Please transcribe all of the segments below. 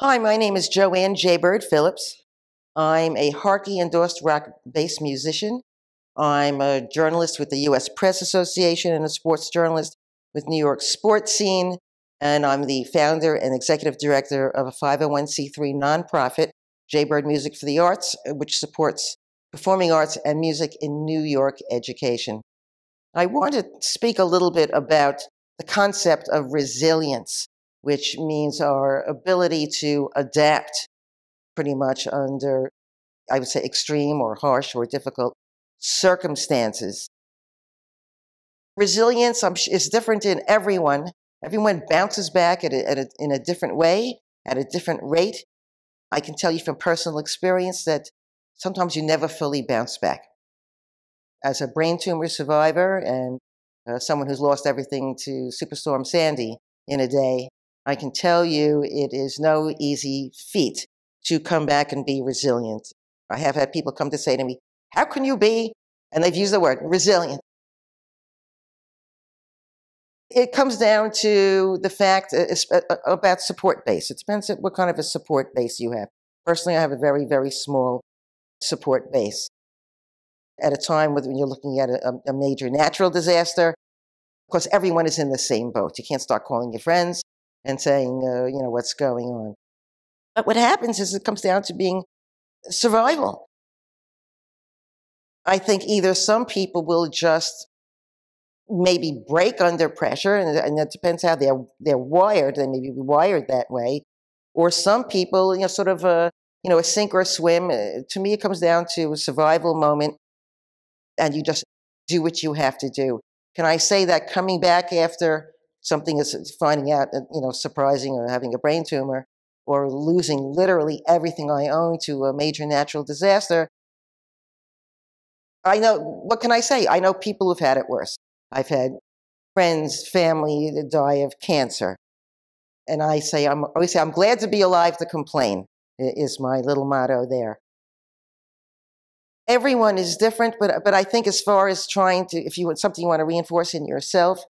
Hi, my name is Joanne Phillips. I'm a Harkey-endorsed rock-based musician. I'm a journalist with the U.S. Press Association and a sports journalist with New York Sports Scene. And I'm the founder and executive director of a 501c3 nonprofit, Jaybird Music for the Arts, which supports performing arts and music in New York education. I want to speak a little bit about the concept of resilience, which means our ability to adapt pretty much under, I would say, extreme or harsh or difficult circumstances. Resilience is different in everyone. Everyone bounces back in a different way, at a different rate. I can tell you from personal experience that sometimes you never fully bounce back. As a brain tumor survivor and someone who's lost everything to Superstorm Sandy in a day, I can tell you it is no easy feat to come back and be resilient. I have had people come to say to me, "How can you be?" And they've used the word resilient. It comes down to the fact about support base. It depends on what kind of a support base you have. Personally, I have a very, very small support base. At a time when you're looking at a major natural disaster, of course, everyone is in the same boat. You can't start calling your friends and saying, what's going on. But what happens is it comes down to being survival. I think either some people will just maybe break under pressure, and it depends how they're wired. They may be wired that way. Or some people, sort of a sink or swim. To me, it comes down to a survival moment, and you just do what you have to do. Can I say that coming back after something is finding out, surprising, or having a brain tumor, or losing literally everything I own to a major natural disaster, I know, what can I say? I know people who've had it worse. I've had friends, family that die of cancer. And I always say, I'm glad to be alive to complain, is my little motto there. Everyone is different, but I think as far as trying to, if you want something you want to reinforce in yourself,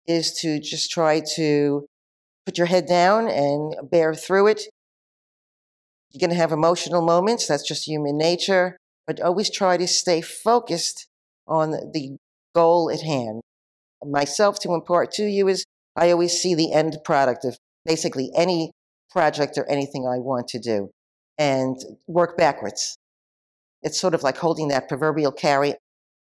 is to just try to put your head down and bear through it. You're going to have emotional moments. That's just human nature. But always try to stay focused on the goal at hand. Myself, to impart to you, is I always see the end product of basically any project or anything I want to do and work backwards. It's sort of like holding that proverbial carrot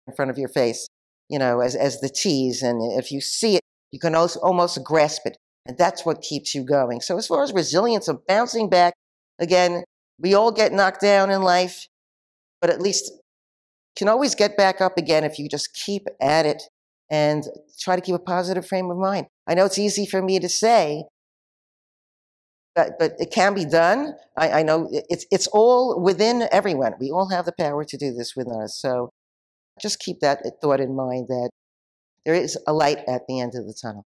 in front of your face, as the tease. And if you see it, you can also almost grasp it. And that's what keeps you going. So as far as resilience of bouncing back, again, we all get knocked down in life, but at least you can always get back up again if you just keep at it and try to keep a positive frame of mind. I know it's easy for me to say, but it can be done. I know it's all within everyone. We all have the power to do this within us. So just keep that thought in mind, that there is a light at the end of the tunnel.